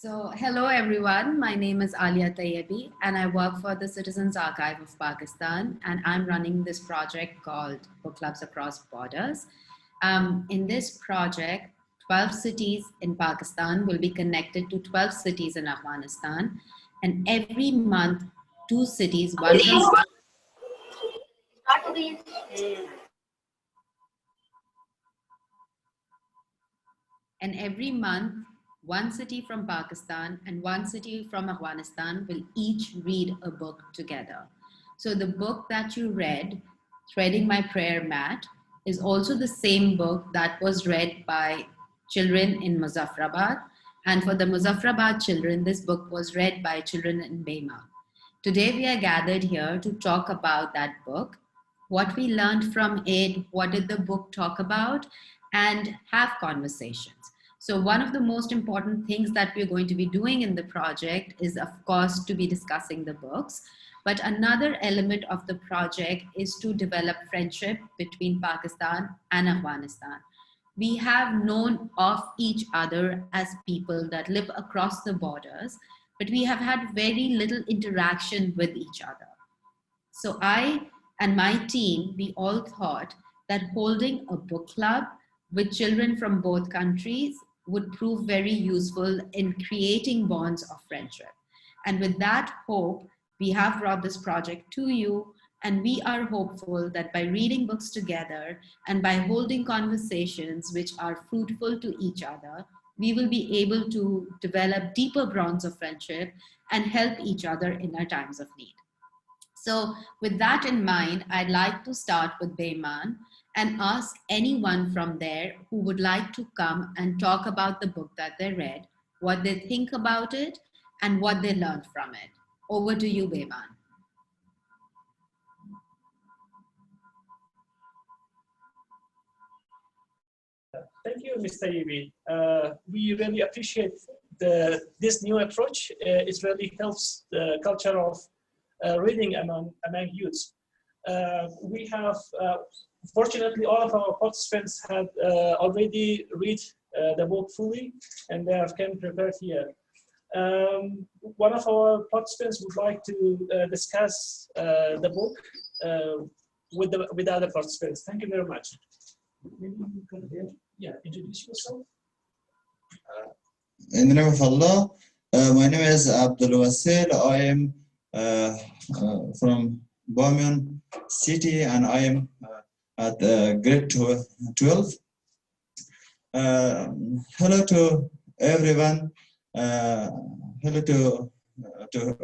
Hello everyone. My name is Alia Tayyebi, and I work for the Citizens Archive of Pakistan, and I'm running this project called Book Clubs Across Borders. In this project, 12 cities in Pakistan will be connected to 12 cities in Afghanistan, and every month, two cities, one from And every month, one city from Pakistan and one city from Afghanistan will each read a book together. So the book that you read, Threading My Prayer Mat, is also the same book that was read by children in Muzaffarabad. And for the Muzaffarabad children, this book was read by children in Bamyan. Today we are gathered here to talk about that book, what we learned from it, what did the book talk about, and have conversations. So one of the most important things that we're going to be doing in the project is, of course, to be discussing the books. But another element of the project is to develop friendship between Pakistan and Afghanistan. We have known of each other as people that live across the borders, but we have had very little interaction with each other. So I and my team, we all thought that holding a book club with children from both countries would prove very useful in creating bonds of friendship. And with that hope, we have brought this project to you, and we are hopeful that by reading books together and by holding conversations which are fruitful to each other, we will be able to develop deeper bonds of friendship and help each other in our times of need. So, with that in mind, I'd like to start with Bayman and ask anyone from there who would like to come and talk about the book that they read, what they think about it, and what they learned from it. Over to you, Bayman. Thank you, Mr. Yevi. We really appreciate this new approach. It really helps the culture of reading among youths. We have, fortunately, all of our participants had already read the book fully, and they have come prepared here. One of our participants would like to discuss the book with the other participants. Thank you very much. Maybe you can introduce yourself. In the name of Allah, my name is Abdul Wasil. I am from Bamyan city, and I am at grade 12. Hello to everyone. Hello to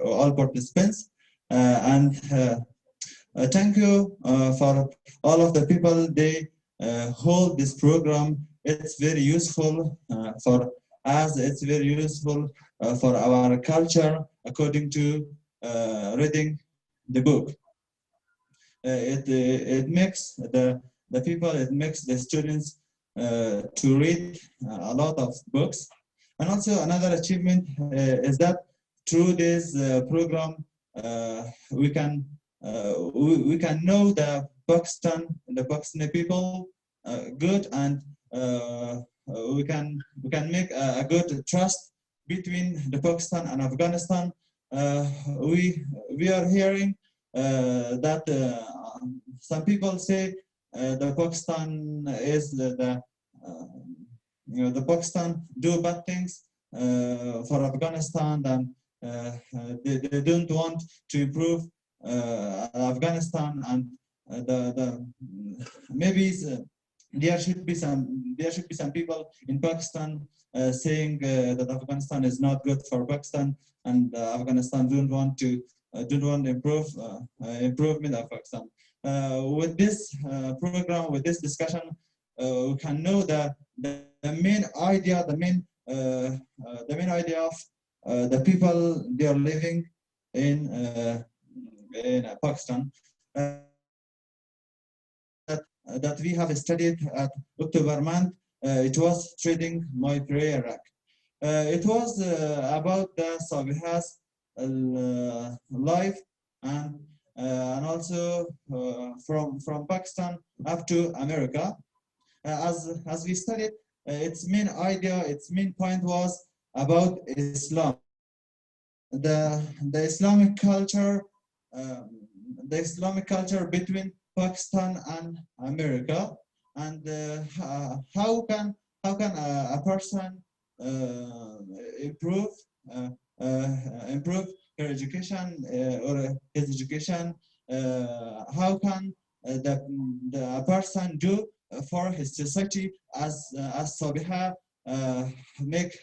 all participants, and thank you for all of the people they hold this program. It's very useful for us. It's very useful for our culture, according to reading the book. It makes the people, it makes the students to read a lot of books. And also another achievement is that through this program, we can know the Pakistani people good, and we can make a good trust between the Pakistan and Afghanistan. We are hearing that some people say the Pakistan is the Pakistan do bad things for Afghanistan, and they don't want to improve Afghanistan, and maybe there should be some people in Pakistan saying that Afghanistan is not good for Pakistan, and Afghanistan don't want to improve improvement of Pakistan. With this program, with this discussion, we can know the main idea, the main idea of the people they are living in Pakistan. That we have studied at October month. It was Threading My Prayer Rack. It was about the Sabiha's life, and also from Pakistan up to America. As we studied, its main idea, its main point was about Islam. The Islamic culture, um, the Islamic culture between Pakistan and America, and how can a person uh, improve uh, improve her education or his education? How can a person do for his society as Sabiha make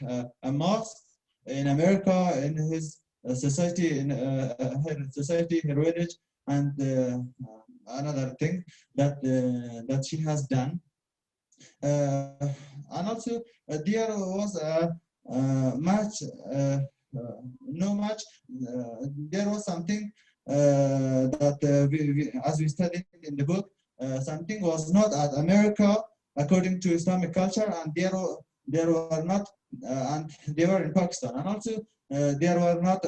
a mosque in America, in his society, in her society, her village, and another thing that she has done. And also, there was a match, no match. There was something that as we studied in the book, something was not at America according to Islamic culture, and there were not, and they were in Pakistan, and also there were not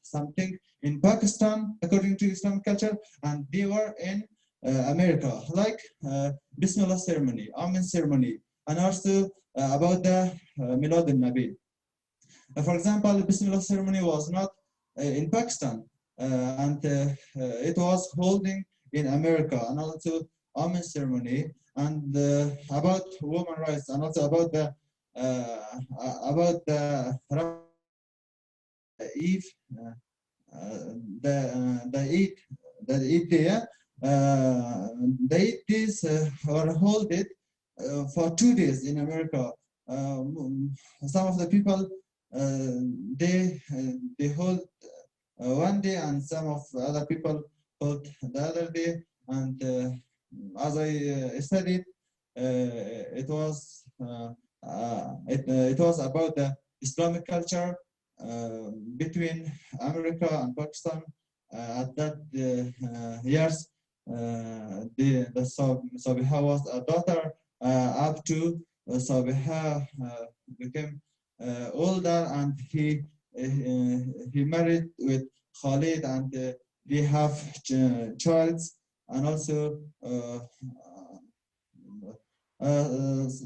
something in Pakistan according to Islamic culture, and they were in America, like Bismillah ceremony, Amen ceremony, and also about the Milad al-Nabi. For example, Bismillah ceremony was not in Pakistan, and it was holding in America, and also Amen ceremony, and about women rights, and also about the Eve, the Eid, day. The Eid days were held it for 2 days in America. Some of the people they hold one day, and some of other people hold the other day. And as I studied, it was about the Islamic culture between America and Pakistan at that years. Sabiha was a daughter up to Sabiha became older, and he married with Khalid, and they have child, and also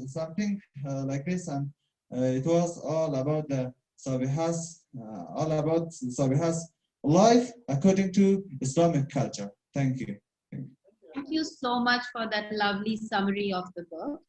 something like this. And it was all about Sabiha's life according to Islamic culture. Thank you. Thank you so much for that lovely summary of the book.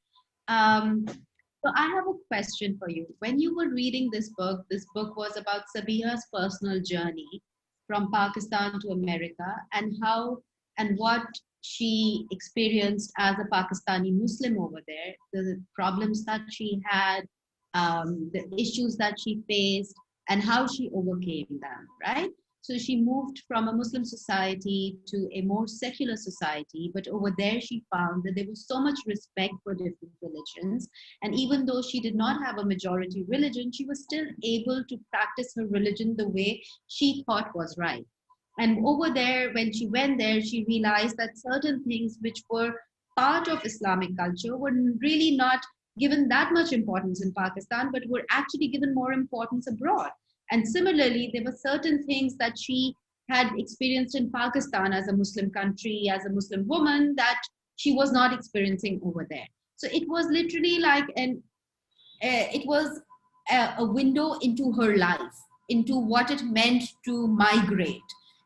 So I have a question for you. When you were reading this book was about Sabiha's personal journey from Pakistan to America, and how and what she experienced as a Pakistani Muslim over there, the problems that she had, the issues that she faced, and how she overcame them, right? So she moved from a Muslim society to a more secular society, but over there she found that there was so much respect for different religions. And even though she did not have a majority religion, she was still able to practice her religion the way she thought was right. And over there, when she went there, she realized that certain things which were part of Islamic culture were really not given that much importance in Pakistan, but were actually given more importance abroad. And similarly, there were certain things that she had experienced in Pakistan as a Muslim country, as a Muslim woman, that she was not experiencing over there. So it was literally like it was a window into her life, into what it meant to migrate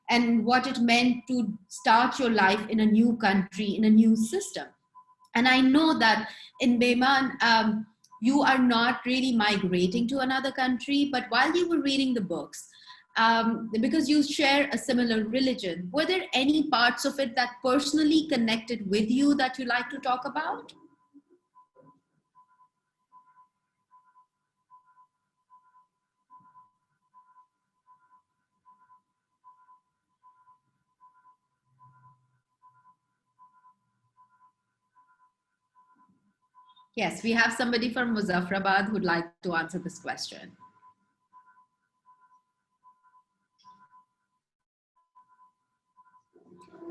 and what it meant to start your life in a new country, in a new system. And I know that in Bamyan, you are not really migrating to another country, but while you were reading the books, because you share a similar religion, were there any parts of it that personally connected with you that you like to talk about? Yes, we have somebody from Muzaffarabad who'd like to answer this question.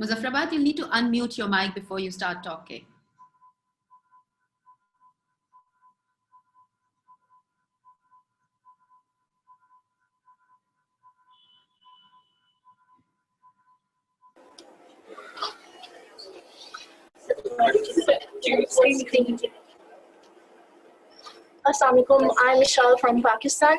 Muzaffarabad, you'll need to unmute your mic before you start talking. Assalamu alaikum. I'm Michelle from Pakistan,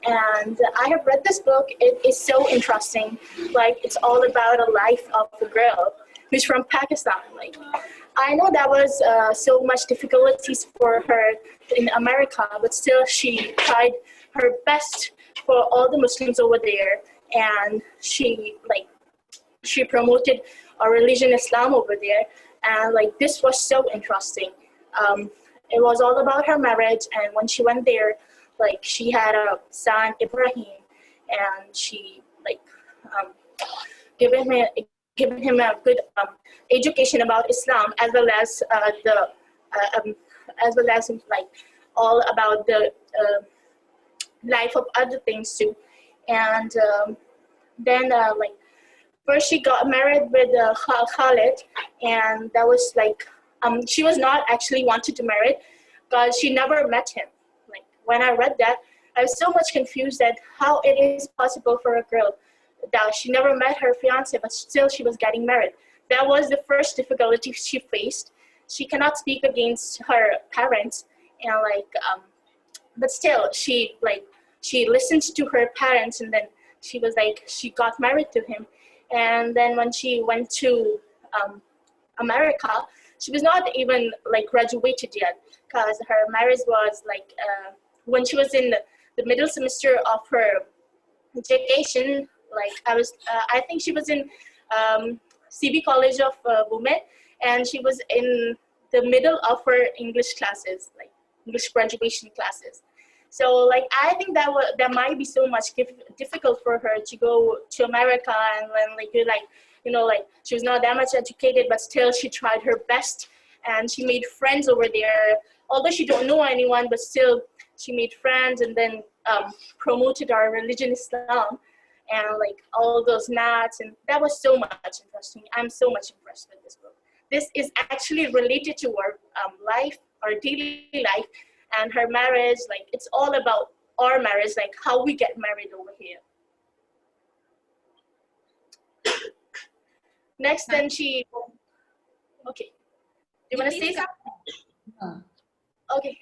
and I have read this book. It is so interesting. Like, it's all about a life of a girl who's from Pakistan. Like, I know that was so much difficulties for her in America, but still she tried her best for all the Muslims over there, and she promoted our religion Islam over there, and like this was so interesting. It was all about her marriage, and when she went there, like she had a son Ibrahim, and she like um, given him given him a good education about Islam, as well as the as well as like all about the life of other things too, and then like first she got married with Khalid, and that was like she was not actually wanted to marry because she never met him. Like when I read that, I was so much confused at how it is possible for a girl that she never met her fiance, but still she was getting married. That was the first difficulty she faced. She cannot speak against her parents, and like but still she listened to her parents, and then she was like she got married to him. And then when she went to America, she was not even like graduated yet, because her marriage was like when she was in the middle semester of her education. Like I think she was in CB College of Women, and she was in the middle of her English classes, like English graduation classes. So like I think that might be so much difficult for her to go to America, and when like you're like like she was not that much educated, but still she tried her best, and she made friends over there. Although she don't know anyone, but still she made friends, and then promoted our religion Islam, and like all those maths, and that was so much interesting. I'm so much impressed with this book. This is actually related to our life, our daily life, and her marriage. Like it's all about our marriage, like how we get married over here. Next, then she, okay. Do you want to say something? Okay,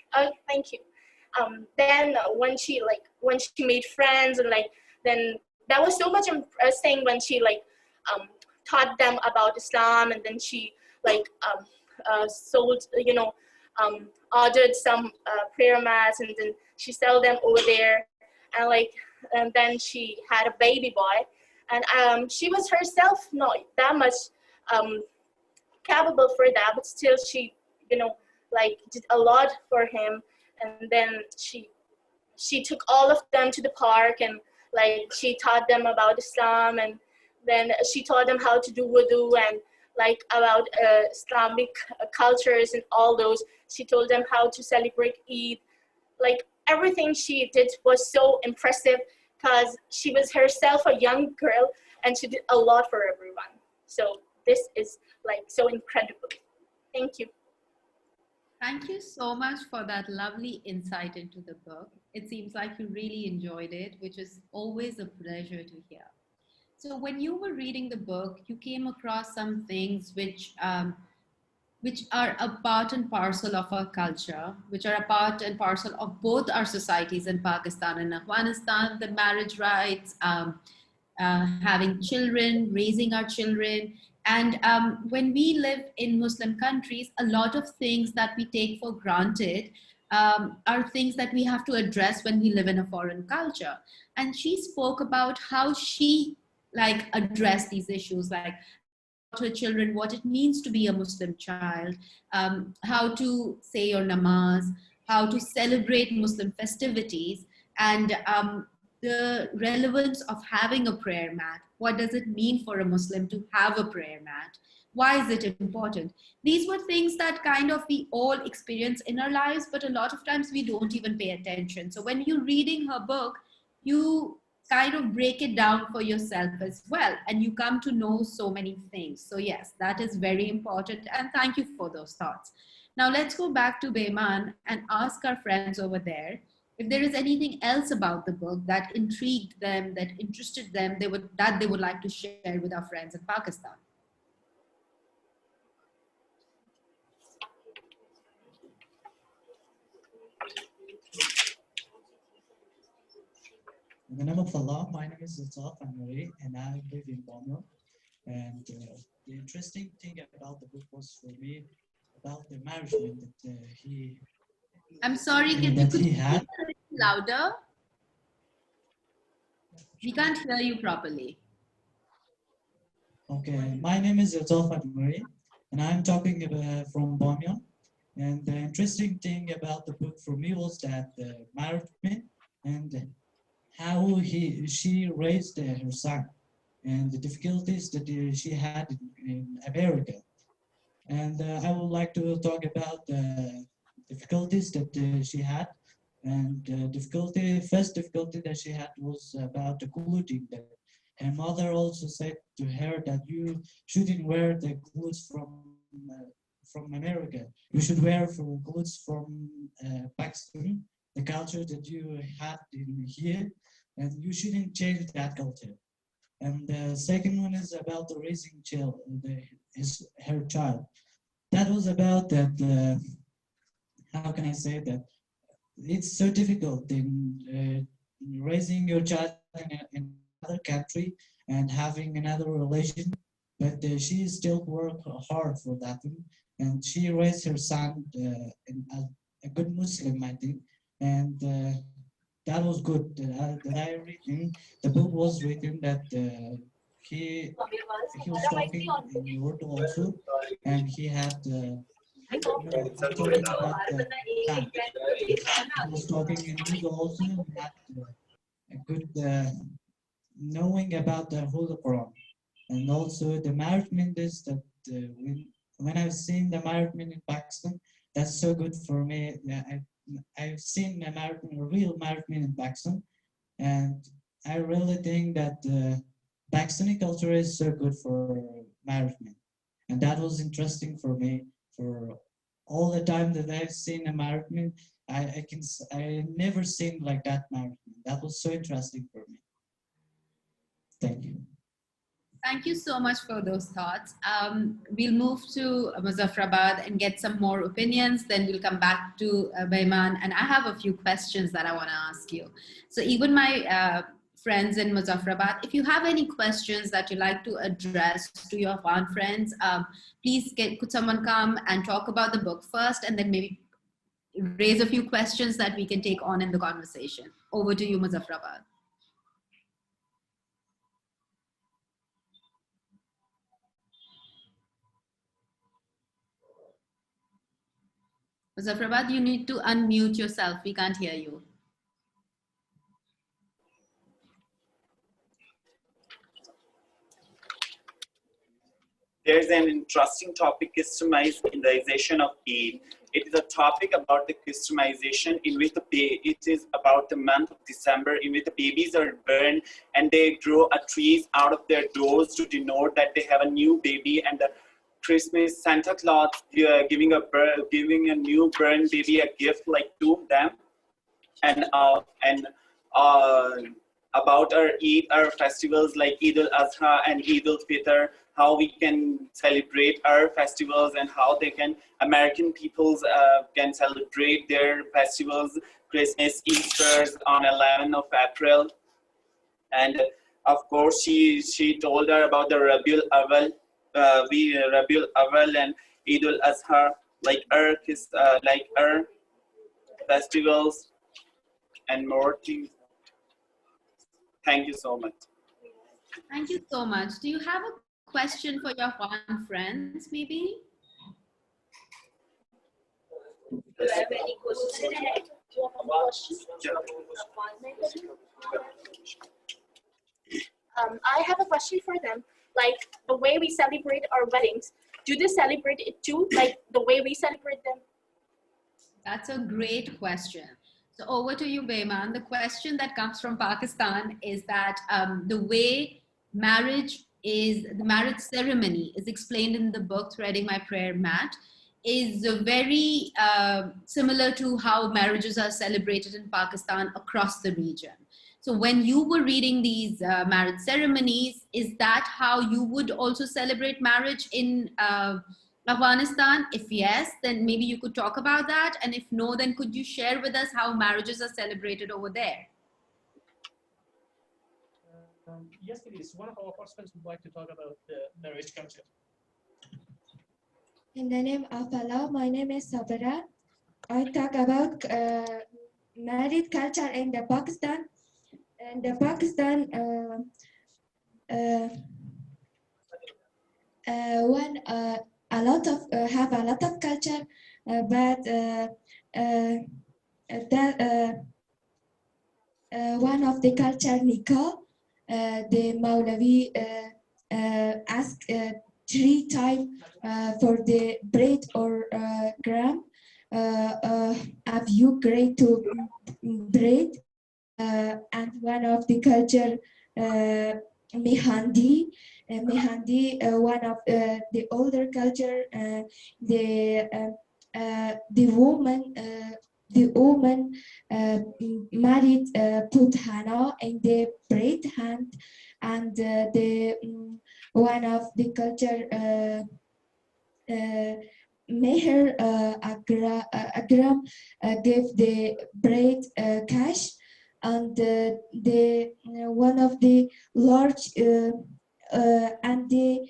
thank you. Then when she made friends, and like then that was so much interesting when she like taught them about Islam, and then she like sold ordered some prayer mats, and then she sold them over there, and like and then she had a baby boy, and she was herself not that much capable for that, but still she like did a lot for him. And then she took all of them to the park, and like she taught them about Islam, and then she taught them how to do wudu, and like about Islamic cultures and all those. She told them how to celebrate Eid. Like everything she did was so impressive, because she was herself a young girl, and she did a lot for everyone. So this is like so incredible. Thank you. Thank you so much for that lovely insight into the book. It seems like you really enjoyed it, which is always a pleasure to hear. So when you were reading the book, you came across some things which are a part and parcel of our culture, which are a part and parcel of both our societies in Pakistan and Afghanistan: the marriage rights, having children, raising our children. And when we live in Muslim countries, a lot of things that we take for granted are things that we have to address when we live in a foreign culture. And she spoke about how she like addressed these issues, like how she taught her children what it means to be a Muslim child, how to say your namaz, how to celebrate Muslim festivities, and the relevance of having a prayer mat. What does it mean for a Muslim to have a prayer mat? Why is it important? These were things that kind of we all experience in our lives, but a lot of times we don't even pay attention. So when you're reading her book, you kind of break it down for yourself as well, and you come to know so many things. So yes, that is very important, and thank you for those thoughts. Now let's go back to Bayman and ask our friends over there if there is anything else about the book that intrigued them, that interested them, that they would like to share with our friends in Pakistan. In the name of Allah, my name is Zalzal Anwari, and I live in Bamyan. And the interesting thing about the book was for me about the management that I'm sorry, could that you he speak had. a little louder? We can't hear you properly. Okay, my name is Zalzal Anwari, and I'm talking from Bamyan. And the interesting thing about the book for me was that the management and how she raised her son and the difficulties that she had in America. And I would like to talk about the difficulties that she had. And first difficulty that she had was about the clothing. That her mother also said to her that you shouldn't wear the clothes from America. You should wear clothes from Pakistan, the culture that you had in here, and you shouldn't change that culture. And the second one is about the raising her child. That was about that. How can I say that? It's so difficult in raising your child in another country and having another relation. But she still worked hard for that one, and she raised her son a good Muslim, I think, and that was good. That I read in the book was written that he he was talking in Urdu also, and he had talking about the Quran. He was talking in Urdu also, and had a good knowing about the Holy Quran, and also the marriage is that when I've seen the marriage in Pakistan, that's so good for me. Yeah, I've seen a real marriage in Pakistan, and I really think that Pakistani culture is so good for marriage, and that was interesting for me. For all the time that I've seen a marriage, I never seen like that marriage. That was so interesting for me. Thank you. Thank you so much for those thoughts. We'll move to Muzaffarabad and get some more opinions. Then we'll come back to Baiman. And I have a few questions that I want to ask you. So even my friends in Muzaffarabad, if you have any questions that you'd like to address to your Afghan friends, please could someone come and talk about the book first, and then maybe raise a few questions that we can take on in the conversation. Over to you, Muzaffarabad. Muzaffarabad, you need to unmute yourself. We can't hear you. There's an interesting topic, customization of Eid. It is a topic about the customization in which it is about the month of December in which the babies are born and they grow trees out of their doors to denote that they have a new baby, and the Christmas Santa Claus giving a newborn baby a gift like to them, and about our Eid, our festivals like Eid al-Adha and Eid al-Fitr, how we can celebrate our festivals and how American peoples can celebrate their festivals, Christmas, Easter's on 11th of April. And of course, she told her about the Rabiul Awal, Rabiul Awal and Eid al-Adha, like our festivals and more things. Thank you so much. Thank you so much. Do you have a question for your Afghan friends, maybe? Do you have any questions? I have a question for them. Like the way we celebrate our weddings, do they celebrate it too? Like the way we celebrate them? That's a great question. So over to you, Baiman. The question that comes from Pakistan is that the way the marriage ceremony is explained in the book Threading My Prayer Mat is very similar to how marriages are celebrated in Pakistan across the region. So when you were reading these marriage ceremonies, is that how you would also celebrate marriage in Afghanistan? If yes, then maybe you could talk about that. And if no, then could you share with us how marriages are celebrated over there? Yes, please. One of our participants would like to talk about the marriage culture. In the name of Allah, my name is Sabra. I talk about married culture in the Pakistan. In the Pakistan, one a lot of have a lot of culture, but that one of the culture nikah, the Maulavi ask 3 times for the braid or gram. Have you great to braid? And one of the culture Mehandi. Mehandi, one of the older culture, the woman married put henna in the braid hand, and the one of the culture Meher Agram gave the braid cash, and the one of the large and the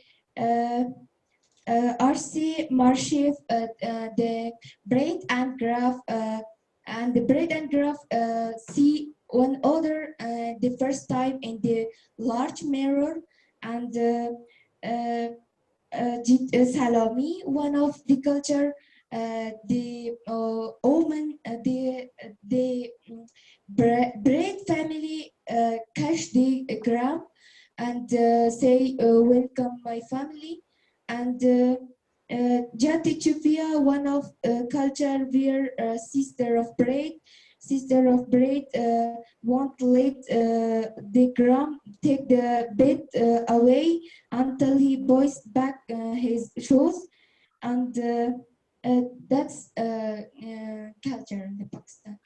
RC Marshiv the braid and graph and the braid and graph see one other the first time in the large mirror, and Salami, one of the culture, the Oman, the braid family cash the gram and say welcome my family, and Jati Chupia, one of culture where sister of braid won't let the gram take the bed away until he boys back his shoes, and that's culture in the Pakistan.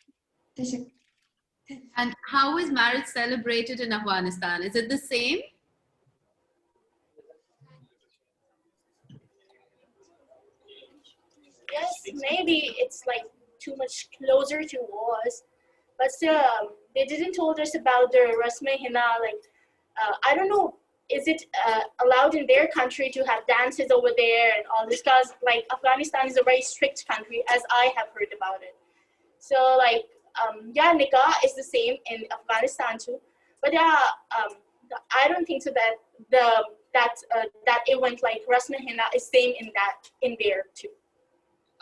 And how is marriage celebrated in Afghanistan? Is it the same? Yes, maybe it's like too much closer to us, but still, they didn't told us about the Rasme Hina. Like, I don't know, is it allowed in their country to have dances over there and all this? Because like Afghanistan is a very strict country, as I have heard about it. So like, yeah, nikah is the same in Afghanistan too, but yeah, I don't think so that that event like Rasme Hina is same in there too.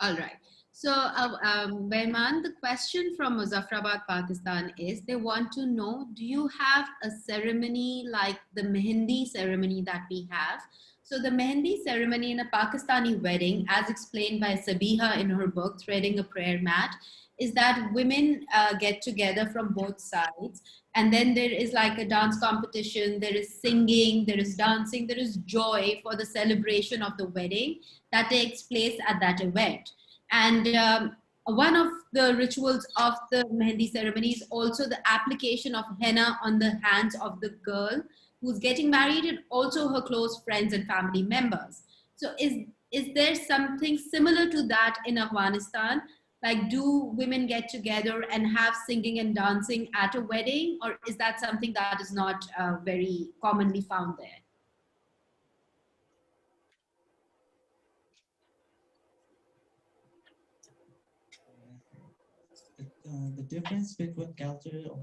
All right. So, Behman, the question from Muzaffarabad, Pakistan is they want to know, do you have a ceremony like the Mehendi ceremony that we have? So the Mehendi ceremony in a Pakistani wedding, as explained by Sabiha in her book, Threading a Prayer Mat, is that women get together from both sides. And then there is like a dance competition, there is singing, there is dancing, there is joy for the celebration of the wedding that takes place at that event. And one of the rituals of the Mehendi ceremony is also the application of henna on the hands of the girl who's getting married and also her close friends and family members. So is there something similar to that in Afghanistan? Like, do women get together and have singing and dancing at a wedding, or is that something that is not very commonly found there? The difference between culture of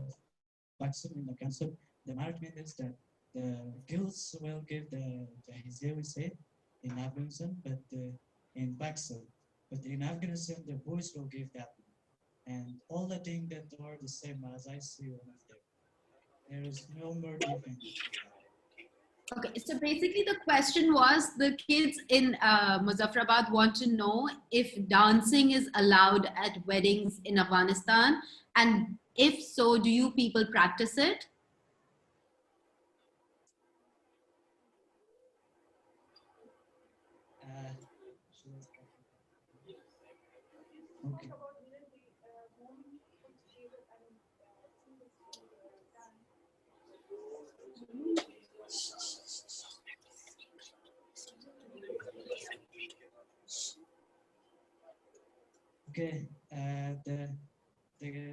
Pakistan and Afghanistan, the marriage is that the girls will give the hijab, we say, in Afghanistan, but in Pakistan. But in Afghanistan, the boys will give that. And all the things that are the same as I see one of them. There is no more difference. Okay, so basically the question was the kids in Muzaffarabad want to know if dancing is allowed at weddings in Afghanistan, and if so, do you people practice it? Okay. Okay.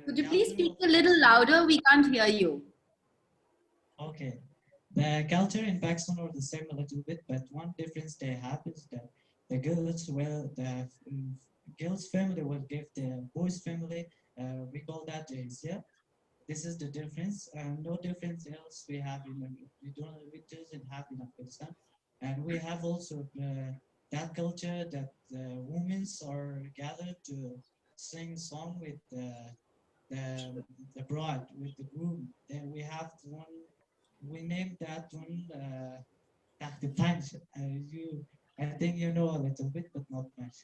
Could you please speak a little louder? We can't hear you. Okay. The culture in Pakistan are the same a little bit, but one difference they have is that the girl's family will give the boy's family, we call that jizya. This is the difference, and no difference else we have in we doesn't have in Afghanistan, and we have also that culture that women are gathered to sing song with the bride with the groom. Then we have one. We named that one Tahti Tanj. I think you know a little bit, but not much.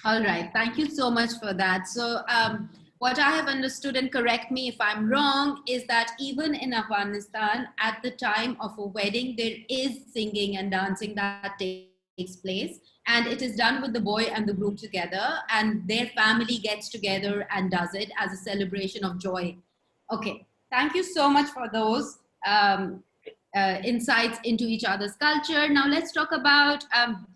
All right, thank you so much for that. So what I have understood, and correct me if I'm wrong, is that even in Afghanistan, at the time of a wedding, there is singing and dancing that takes place. And it is done with the boy and the groom together, and their family gets together and does it as a celebration of joy. Okay, thank you so much for those insights into each other's culture. Now let's talk about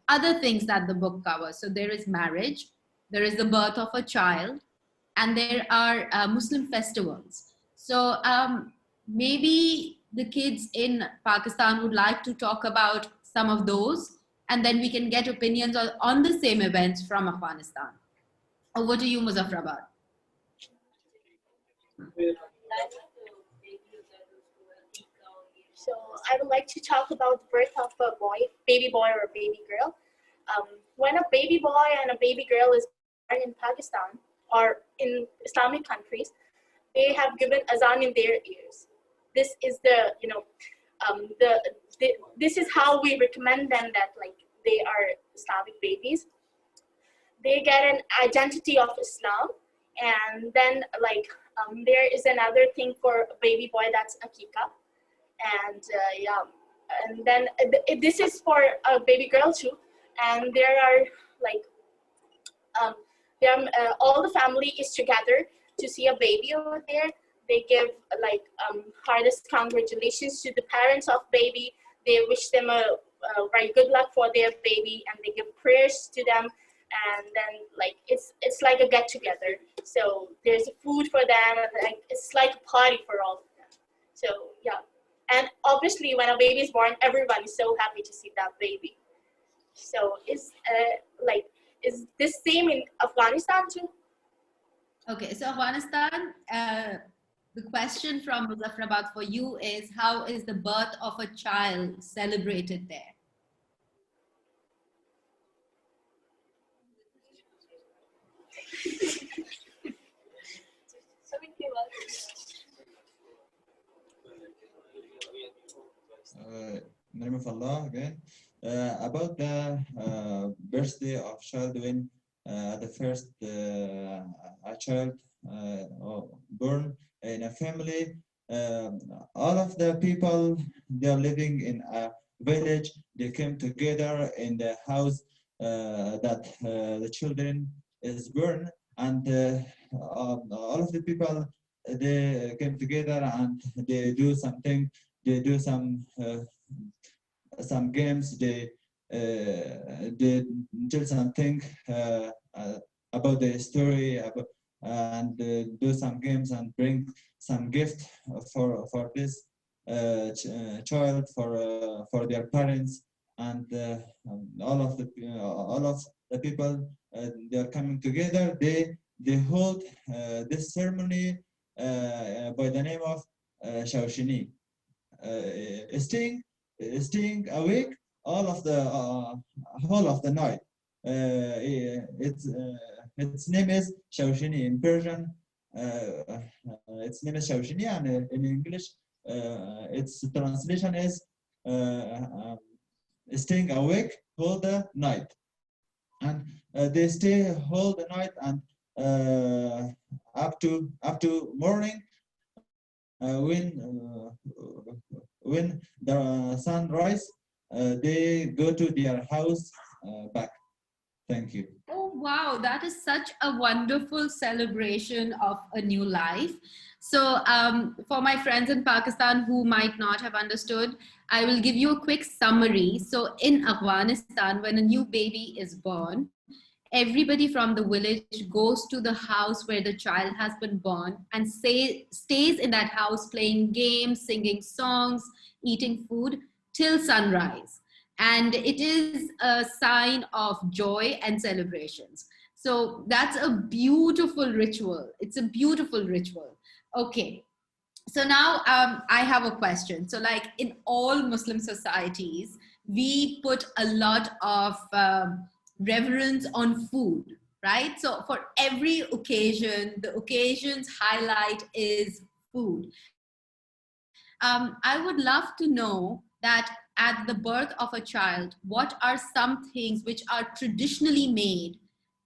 other things that the book covers. So there is marriage, there is the birth of a child, and there are Muslim festivals. So maybe the kids in Pakistan would like to talk about some of those, and then we can get opinions on the same events from Afghanistan. Over to you, Muzaffarabad. So I would like to talk about the birth of a baby boy or baby girl. When a baby boy and a baby girl is born in Pakistan or in Islamic countries, they have given azan in their ears. This is this is how we recommend them that like they are Islamic babies. They get an identity of Islam, and then there is another thing for a baby boy, that's akika. And and then this is for a baby girl too, and there are all the family is together to see a baby over there. They give hardest congratulations to the parents of baby. They wish them a very good luck for their baby, and they give prayers to them. And then it's like a get together. So there's food for them, and it's like a party for all of them. So yeah. And obviously, when a baby is born, everyone is so happy to see that baby. So is this same in Afghanistan too? Okay, so Afghanistan, the question from Muzaffarabad for you is, how is the birth of a child celebrated there? Name of Allah again. About the birthday of child when the first a child born in a family, all of the people, they are living in a village. They came together in the house that the children is born, and all of the people, they came together and they do something. They do some games. They tell something about the story and do some games and bring some gift for this child, for their parents, and all of the people, they are coming together. They hold this ceremony by the name of Shawshini. Staying awake all of the whole of the night. Its name is Shawshini in Persian. Its name is Shawshini, and in English, its translation is staying awake all the night. And they stay all the night and up to morning. When the sun rise, they go to their house back. Thank you. Oh, wow. That is such a wonderful celebration of a new life. So for my friends in Pakistan who might not have understood, I will give you a quick summary. So in Afghanistan, when a new baby is born, everybody from the village goes to the house where the child has been born and stays in that house playing games, singing songs, eating food till sunrise. And it is a sign of joy and celebrations. So that's a beautiful ritual. It's a beautiful ritual. Okay. So now I have a question. So like in all Muslim societies, we put a lot of reverence on food, right? So for every occasion, the occasion's highlight is food. I would love to know that at the birth of a child, what are some things which are traditionally made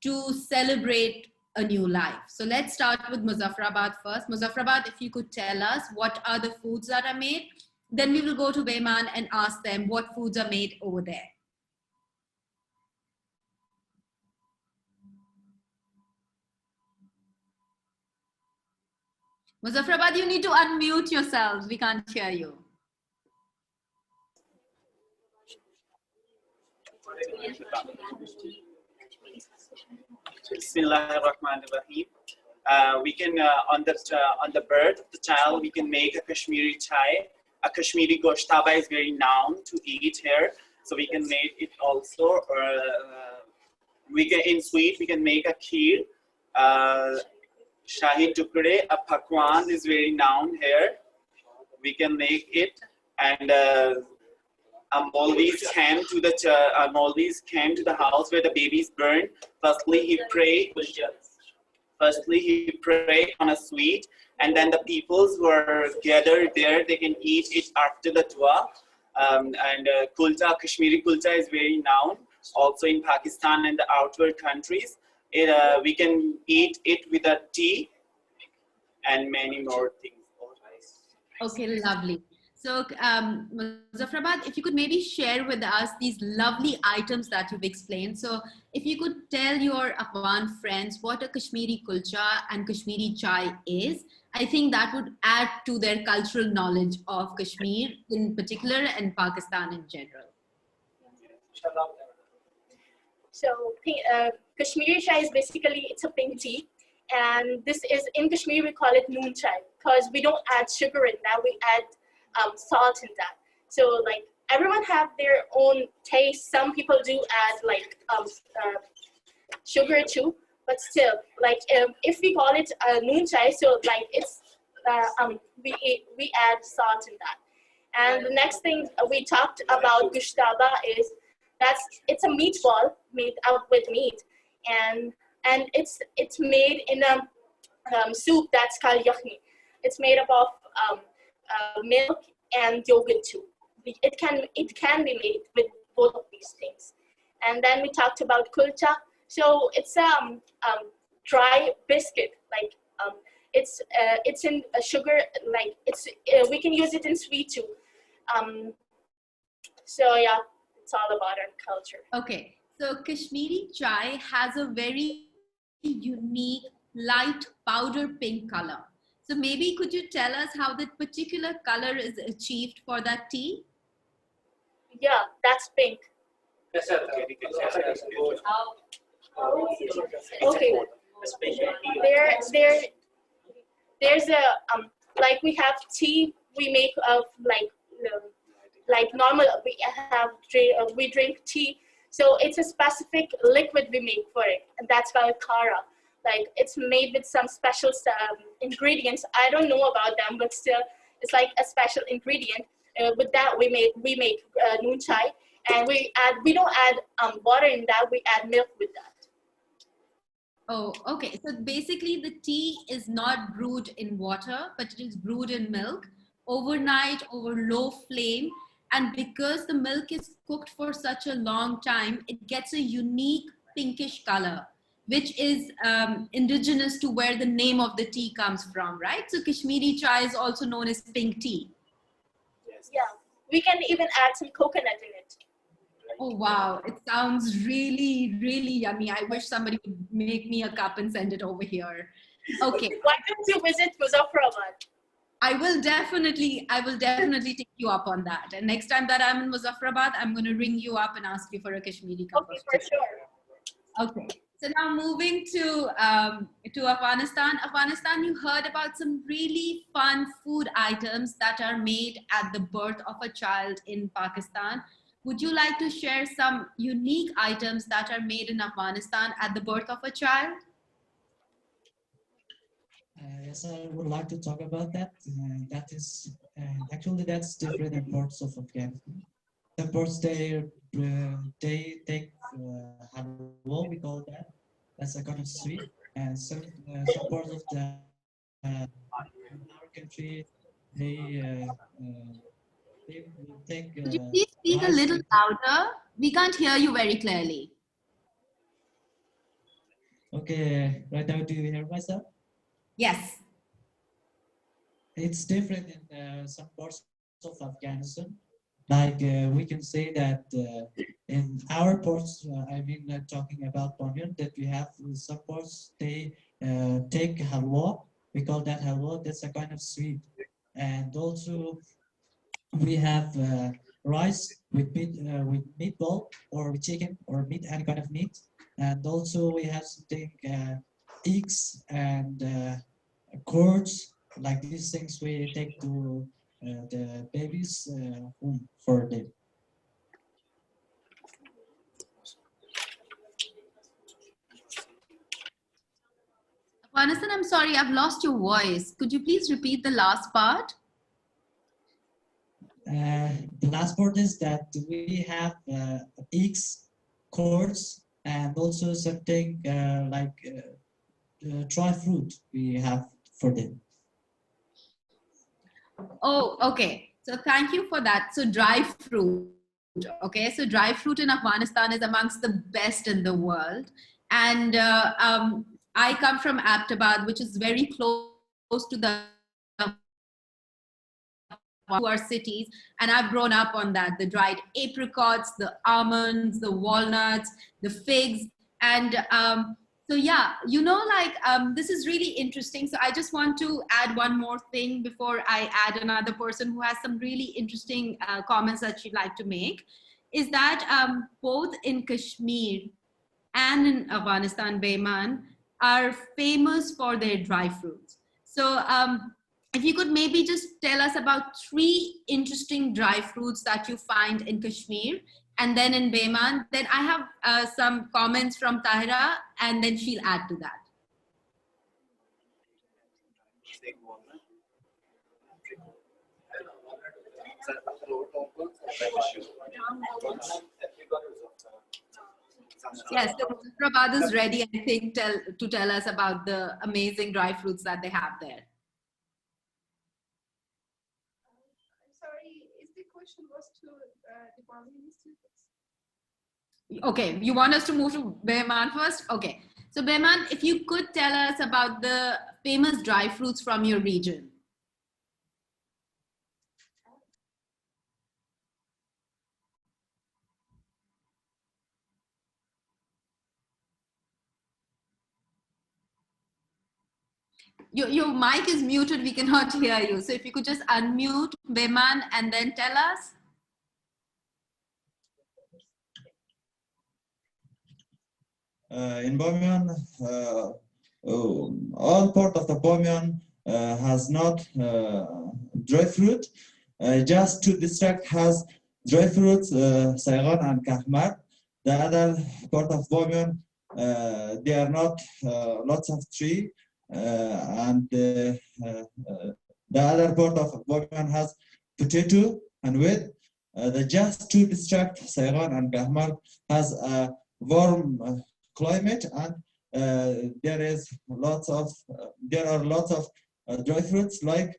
to celebrate a new life? So let's start with Muzaffarabad first. Muzaffarabad, if you could tell us what are the foods that are made, then we will go to Bamyan and ask them what foods are made over there. Muzaffarabad, you need to unmute yourselves. We can't hear you. Bismillahirrahmanirrahim. We can on the birth of the child, we can make a Kashmiri chai. A Kashmiri goshtaba is very known to eat here, so we can make it also. We can in sweet we can make a kheer. Shahi tukde, a pakwan is very known here. We can make it, and Maulvis came to the house where the baby is burned. Firstly, he prayed on a sweet, and then the peoples who are gathered there, they can eat it after the dua. Kulcha, Kashmiri kulcha is very known also in Pakistan and the outward countries. We can eat it with a tea and many more things. Okay, lovely. So, Muzaffarabad, if you could maybe share with us these lovely items that you've explained. So, if you could tell your Afghan friends what a Kashmiri kulcha and Kashmiri chai is, I think that would add to their cultural knowledge of Kashmir in particular and Pakistan in general. So, Kashmiri chai is basically, it's a pink tea. And this is, in Kashmir, we call it noon chai because we don't add sugar in that, we add salt in that. So like everyone have their own taste. Some people do add like sugar too, but still like if we call it noon chai, so like it's we add salt in that. And the next thing we talked about gushtaba is it's a meatball made out with meat, and it's made in a soup that's called yakhni. It's made up of milk and yogurt too. It can be made with both of these things. And then we talked about kulcha. So it's dry biscuit. Like it's in a sugar. Like we can use it in sweet too. So yeah, it's all about our culture. Okay, so Kashmiri chai has a very unique light powder pink color. So maybe could you tell us how that particular color is achieved for that tea? Yeah, that's pink. Okay. There's a like we have tea we make of like normal we drink tea. So it's a specific liquid we make for it, and that's called kara. Like it's made with some special ingredients. I don't know about them, but still, it's like a special ingredient. With that, we make noon chai, and we don't add water in that. We add milk with that. Oh, okay. So basically, the tea is not brewed in water, but it is brewed in milk overnight over low flame. And because the milk is cooked for such a long time, it gets a unique pinkish color, which is indigenous to where the name of the tea comes from, right? So Kashmiri chai is also known as pink tea. Yes. Yeah, we can even add some coconut in it. Oh, wow. It sounds really, really yummy. I wish somebody would make me a cup and send it over here. Okay. Why don't you visit Muzaffarabad? I will definitely take you up on that. And next time that I'm in Muzaffarabad, I'm going to ring you up and ask you for a Kashmiri cup of tea. Okay, for sure. Okay. So now moving to Afghanistan. Afghanistan, you heard about some really fun food items that are made at the birth of a child in Pakistan. Would you like to share some unique items that are made in Afghanistan at the birth of a child? Yes, I would like to talk about that. That is actually that's different in parts of Afghanistan. Some parts they take halwa, we call that. That's a kind of sweet. And some parts of the in our country they will take Could you please speak a rice little with. louder? We can't hear you very clearly. Okay, right now do you hear myself? Yes. It's different in some parts of Afghanistan. Like we can say that in our ports, I mean, talking about Bamyan, that we have some ports, they take halwa. We call that halwa. That's a kind of sweet. And also we have rice with meatball or with chicken or meat, any kind of meat. And also we have something eggs and curds, like these things we take to the babies home for them. Afghanistan, I'm sorry, I've lost your voice. Could you please repeat the last part? The last part is that we have eggs, curds, and also something like dry fruit we have for them. Oh, okay. So thank you for that. So dry fruit. Okay. So dry fruit in Afghanistan is amongst the best in the world. And I come from Aptabad, which is very close to the to our cities, and I've grown up on that, the dried apricots, the almonds, the walnuts, the figs. And so yeah, you know, like this is really interesting. So I just want to add one more thing before I add another person who has some really interesting comments that she'd like to make, is that both in Kashmir and in Afghanistan, Bayman, are famous for their dry fruits. So if you could maybe just tell us about 3 interesting dry fruits that you find in Kashmir and then in Bayman. Then I have some comments from Tahira and then she'll add to that. Yes, so Muzaffarabad is ready, I think, to tell us about the amazing dry fruits that they have there. I'm sorry, is the question was to the Bamyan students? Okay, you want us to move to Behman first? Okay. So Behman, if you could tell us about the famous dry fruits from your region. Your mic is muted, we cannot hear you. So if you could just unmute Behman and then tell us. In Bamyan, all part of the Bamyan has not dry fruit. Just 2 districts has dry fruits, Saigon and Kahmar. The other part of Bamyan, there are not lots of tree, and the other part of Bamyan has potato and wheat. The just 2 districts, Saigon and Kahmar, has a warm climate, and there are lots of dry fruits like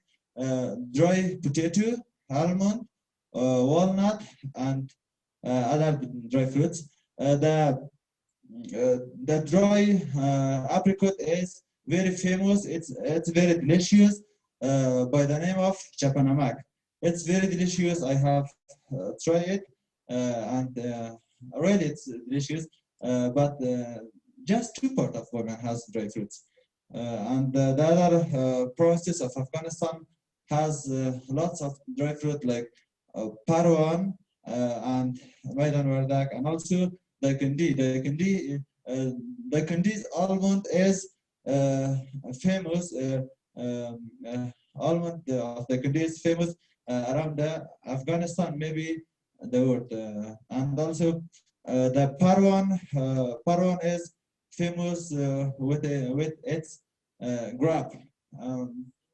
dry potato, almond, walnut, and other dry fruits. The dry apricot is very famous. It's very delicious by the name of chapanamak. It's very delicious. I have tried it, and really it's delicious. But just 2 part of Bamyan has dry fruits, and the other provinces of Afghanistan has lots of dry fruit like Parwan and Maidan Wardak, and also Daikindi. Daikindi the country's almond is famous. Almond of the country is famous around the Afghanistan, maybe the word, and also the Parwan. Parwan is famous with its grab.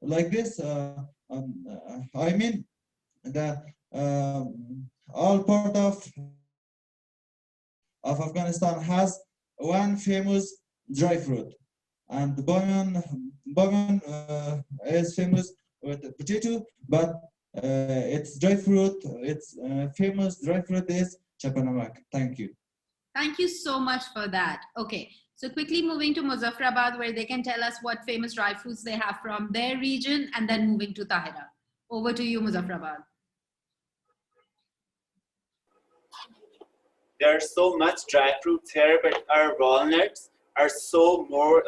Like this, I mean the all part of Afghanistan has one famous dry fruit, and Bamyan is famous with potato, but its dry fruit, its famous dry fruit is Chapanamak. Thank you. Thank you so much for that. Okay, so quickly moving to Muzaffarabad, where they can tell us what famous dry fruits they have from their region, and then moving to Tahira. Over to you, Muzaffarabad. There's so much dry fruits here, but our walnuts are so more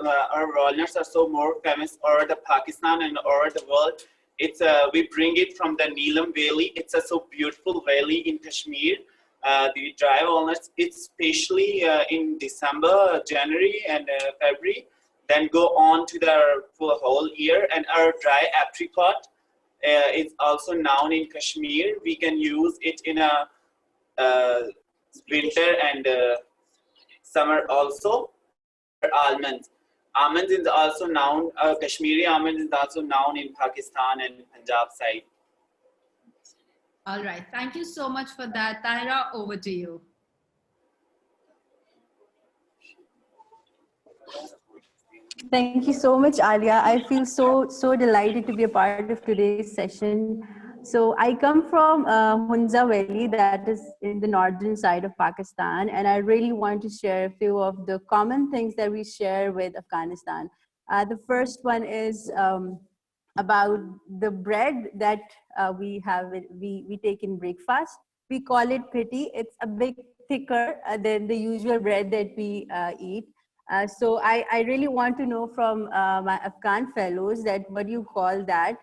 famous over the Pakistan and over the world. It's we bring it from the Neelam Valley. It's a so beautiful valley in Kashmir. The dry walnuts, it's especially in December, January, and February. Then go on to the for the whole year. And our dry apricot is also known in Kashmir. We can use it in a winter and summer also. Almonds. Almonds is also known, Kashmiri almonds is also known in Pakistan and Punjab side. All right, thank you so much for that. Tahira, over to you. Thank you so much, Alia. I feel so delighted to be a part of today's session. So I come from Hunza Valley, that is in the northern side of Pakistan, and I really want to share a few of the common things that we share with Afghanistan. The first one is about the bread that we have. We take in breakfast. We call it piti. It's a bit thicker than the usual bread that we eat. So I really want to know from my Afghan fellows that what do you call that?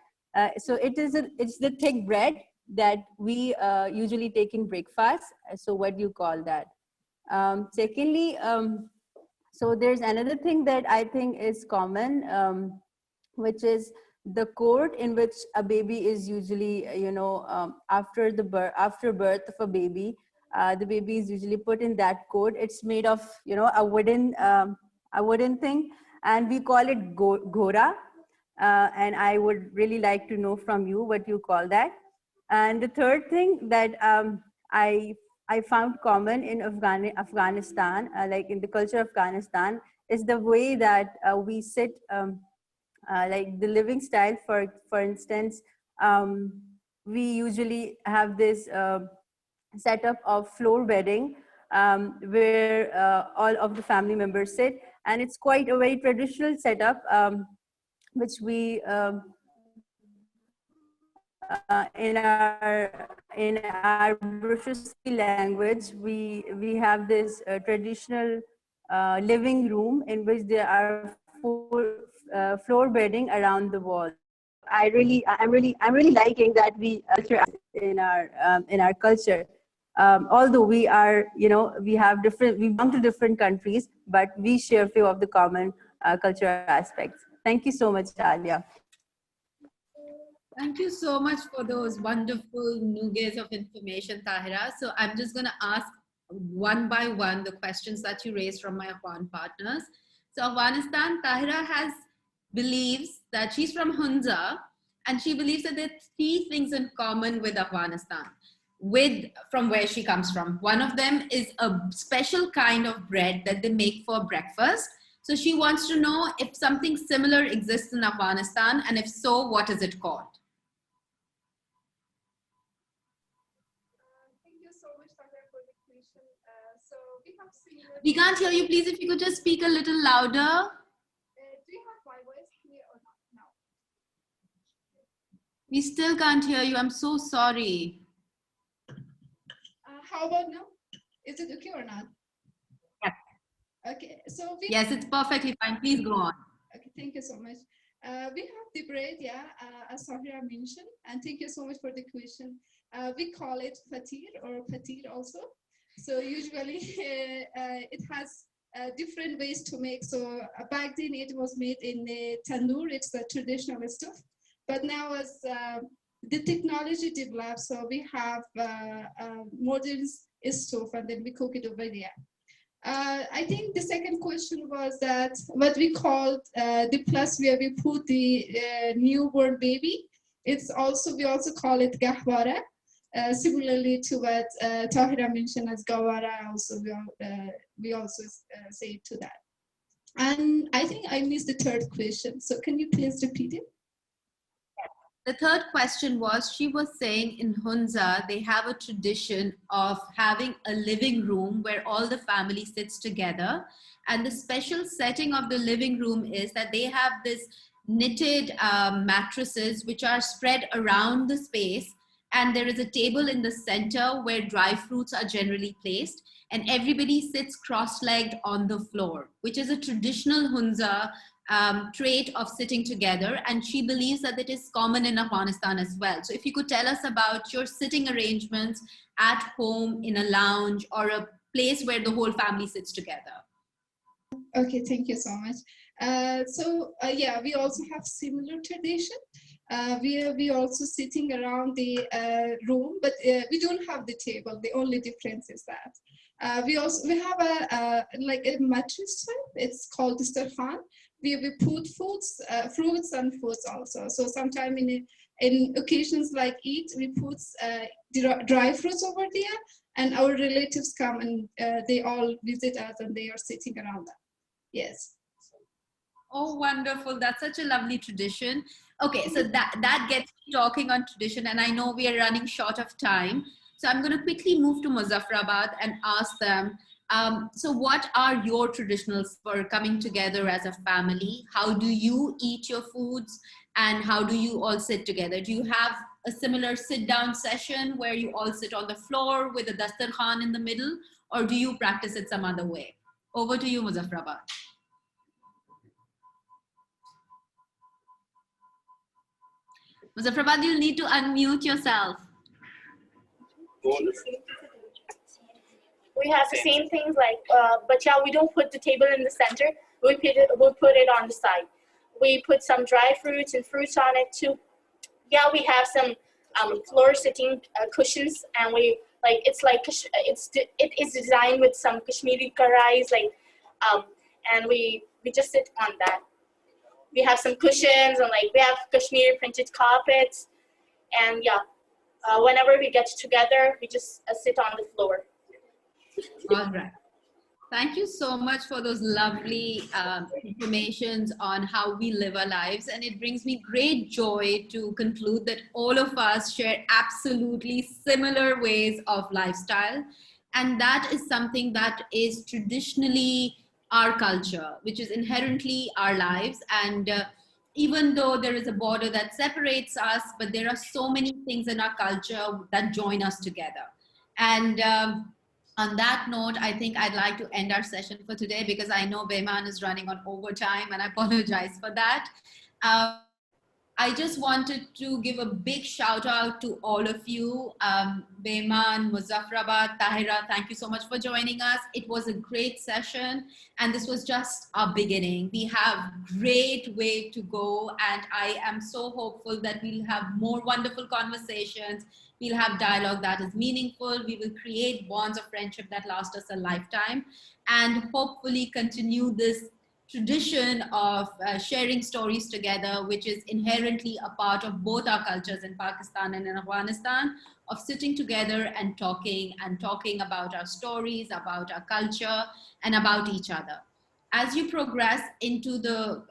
So it's the thick bread that we usually take in breakfast. So what do you call that? Secondly, so there's another thing that I think is common, which is the court in which a baby is usually, after birth of a baby, the baby is usually put in that court. It's made of, a wooden thing, and we call it gora. And I would really like to know from you what you call that. And the third thing that I found common in Afghanistan, like in the culture of Afghanistan, is the way that we sit. Like the living style, for instance, we usually have this setup of floor bedding, where all of the family members sit, and it's quite a very traditional setup, which we in our Brushesky language, we have this traditional living room in which there are floor bedding around the walls. So I'm really liking that we in our culture. Although we are, we belong to different countries, but we share a few of the common cultural aspects. Thank you so much, Alia. Thank you so much for those wonderful nuggets of information, Tahira. So I'm just going to ask one by one the questions that you raised from my Afghan partners. So Afghanistan, Tahira believes that she's from Hunza, and she believes that there are three things in common with Afghanistan, from where she comes from. One of them is a special kind of bread that they make for breakfast. So she wants to know if something similar exists in Afghanistan, and if so, what is it called? Thank you so much, Tahira, for the question. So we have similar. We can't hear you. Please, if you could just speak a little louder. Do you have my voice clear or not now? We still can't hear you. I'm so sorry. How about now? Is it okay or not? Yes. Okay, so yes, it's perfectly fine. Please go on. Okay, thank you so much. We have the bread, yeah, as Sahira mentioned, and thank you so much for the question. We call it fatir or patir also. So usually it has different ways to make. So back then it was made in a tandoor. It's the traditional stuff. But now as the technology develops, so we have modern stove, and then we cook it over there. I think the second question was that what we called the plus, where we put the newborn baby. It's also, we also call it gahwara, similarly to what Tahira mentioned as gawara. Also, we also say to that. And I think I missed the third question. So can you please repeat it? The third question was, she was saying in Hunza, they have a tradition of having a living room where all the family sits together. And the special setting of the living room is that they have this knitted mattresses which are spread around the space. And there is a table in the center where dry fruits are generally placed. And everybody sits cross-legged on the floor, which is a traditional Hunza trait of sitting together, and she believes that it is common in Afghanistan as well. So if you could tell us about your sitting arrangements at home, in a lounge, or a place where the whole family sits together. Okay, thank you so much. Yeah, we also have similar tradition. We also sitting around the room, but we don't have the table. The only difference is that we have a like a mattress type. It's called Distarkhan. We put fruits and foods also. So sometime in occasions like Eid, we put dry fruits over there, and our relatives come and they all visit us, and they are sitting around that. Yes. Oh, wonderful. That's such a lovely tradition. Okay, so that gets me talking on tradition, and I know we are running short of time. So I'm going to quickly move to Muzaffarabad and ask them, so what are your traditionals for coming together as a family? How do you eat your foods, and how do you all sit together? Do you have a similar sit-down session where you all sit on the floor with a dastarkhan in the middle, or do you practice it some other way? Over to you, Muzaffarabad. Muzaffarabad, you'll need to unmute yourself. We have the same things like, but yeah, we don't put the table in the center. We put it on the side. We put some dry fruits and fruits on it too. Yeah, we have some floor sitting cushions, and we like it is designed with some Kashmiri karais, like, and we just sit on that. We have some cushions, and like we have Kashmiri printed carpets, and yeah, whenever we get together, we just sit on the floor. All right. Thank you so much for those lovely informations on how we live our lives. And it brings me great joy to conclude that all of us share absolutely similar ways of lifestyle. And that is something that is traditionally our culture, which is inherently our lives. And even though there is a border that separates us, but there are so many things in our culture that join us together. And on that note, I think I'd like to end our session for today, because I know Bamyan is running on overtime, and I apologize for that. I just wanted to give a big shout out to all of you. Bamyan, Muzaffarabad, Tahira, thank you so much for joining us. It was a great session, and this was just our beginning. We have great way to go, and I am so hopeful that we'll have more wonderful conversations. We'll have dialogue that is meaningful. We will create bonds of friendship that last us a lifetime, and hopefully continue this tradition of sharing stories together, which is inherently a part of both our cultures in Pakistan and in Afghanistan, of sitting together and talking about our stories, about our culture, and about each other. As you progress into the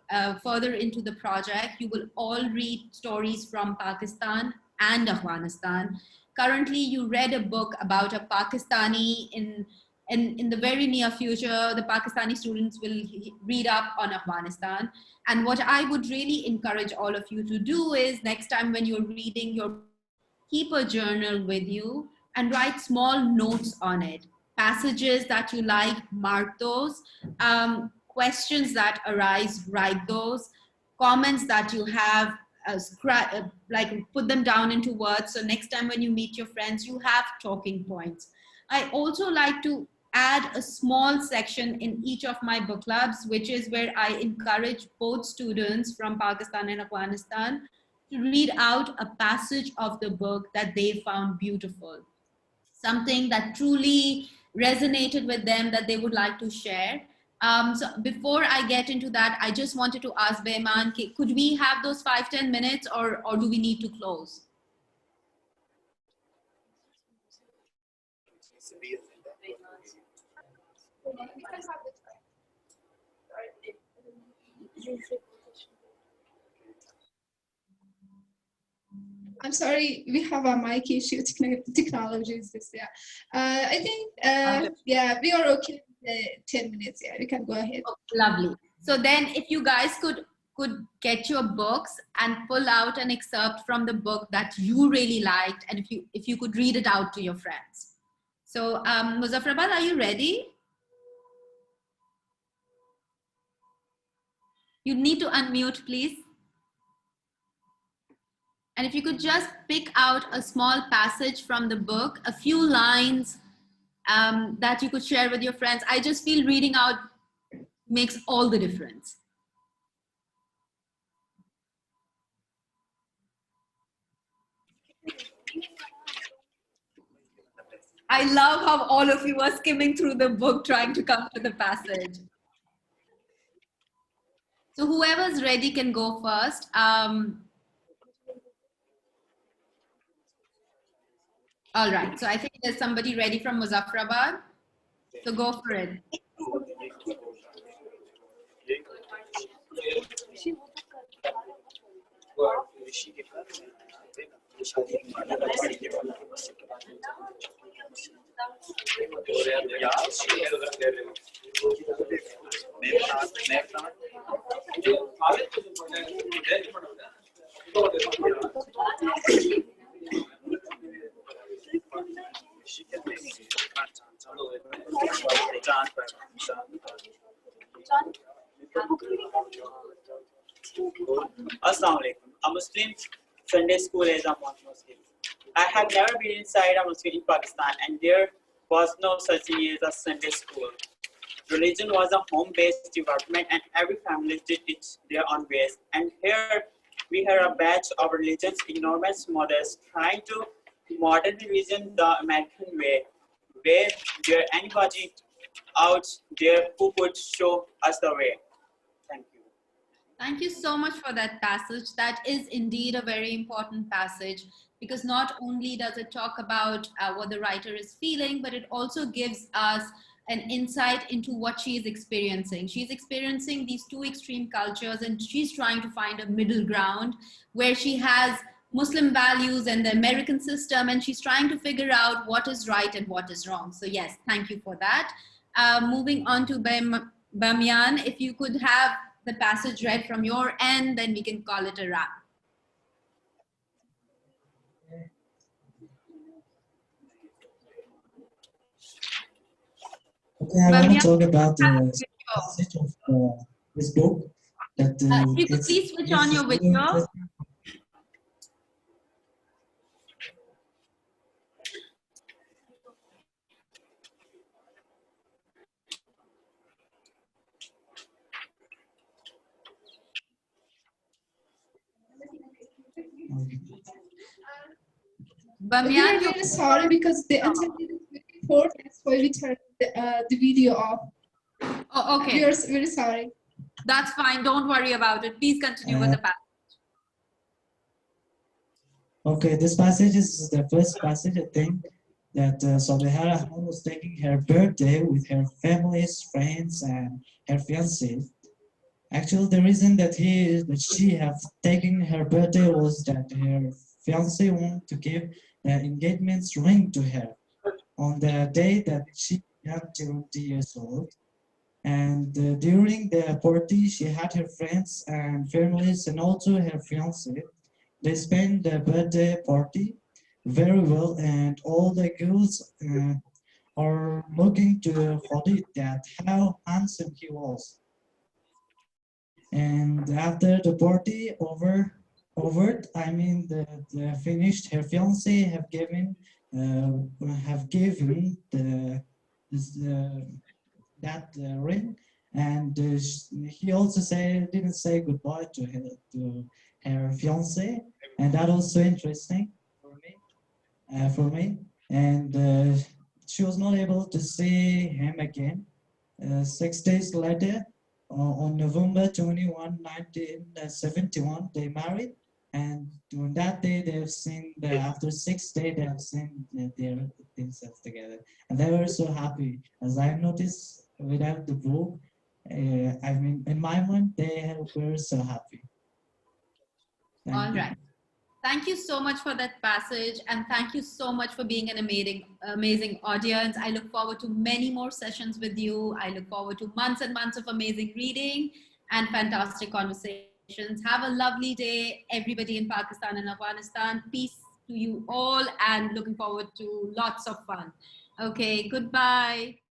further into the project, you will all read stories from Pakistan and Afghanistan. Currently, you read a book about a Pakistani. In the very near future, the Pakistani students will read up on Afghanistan. And what I would really encourage all of you to do is, next time when you're reading your book, keep a journal with you and write small notes on it. Passages that you like, mark those. Questions that arise, write those. Comments that you have, like put them down into words. So next time when you meet your friends, you have talking points. I also like to add a small section in each of my book clubs, which is where I encourage both students from Pakistan and Afghanistan to read out a passage of the book that they found beautiful, something that truly resonated with them that they would like to share. So before I get into that, I just wanted to ask Behman, could we have those 5-10 minutes, or do we need to close? I'm sorry, we have a mic issue. Technology is this, yeah. I think, yeah, we are okay with 10 minutes. Yeah, we can go ahead. Oh, lovely. So then if you guys could get your books and pull out an excerpt from the book that you really liked, and if you could read it out to your friends. So Muzaffarabad, are you ready? You need to unmute, please. And if you could just pick out a small passage from the book, a few lines that you could share with your friends. I just feel reading out makes all the difference. I love how all of you are skimming through the book trying to come to the passage. So whoever's ready can go first. All right, so I think there's somebody ready from Muzaffarabad. So go for it. Assalamu alaikum. A Muslim Sunday school is a Muslim. I have never been inside a Muslim in Pakistan, and there was no such thing as a Sunday school. Religion was a home-based development, and every family did it their own ways. And here we have a batch of religions, enormous models, trying to modern religion the American way, where there anybody out there who could show us the way. Thank you. Thank you so much for that passage. That is indeed a very important passage, because not only does it talk about what the writer is feeling, but it also gives us an insight into what she is experiencing. She's experiencing these two extreme cultures, and she's trying to find a middle ground where she has Muslim values and the American system, and she's trying to figure out what is right and what is wrong. So yes, thank you for that. Moving on to Bamyan, if you could have the passage read from your end, then we can call it a wrap. Okay, I want to talk about the passage of this book. That if you could please switch on your video. Bamyan, we are very sorry because the internet is very poor. That's why we turned the video off. Oh, okay. We are very sorry. That's fine. Don't worry about it. Please continue with the passage. Okay, this passage is the first passage, I think, that Salihara Ahmad was taking her birthday with her family's friends and her fiancé. Actually, the reason that she have taken her birthday was that her fiancé wanted to give the engagement ring to her on the day that she turned 20 years old. And during the party, she had her friends and families and also her fiancé. They spent the birthday party very well, and all the girls are looking to Khalid that how handsome he was. And after the party over, I mean the finished, her fiancé have given the that ring, and he also didn't say goodbye to her fiance, and that was so interesting for me. And she was not able to see him again. 6 days later, on November 21, 1971, they married. And on that day, they have seen after 6 days, they have seen their themselves together. And they were so happy. As I noticed without the book, I mean, in my mind, were so happy. All right. Thank you so much for that passage, and thank you so much for being an amazing audience. I look forward to many more sessions with you. I look forward to months and months of amazing reading and fantastic conversations. Have a lovely day, everybody in Pakistan and Afghanistan. Peace to you all, and looking forward to lots of fun. Okay, goodbye.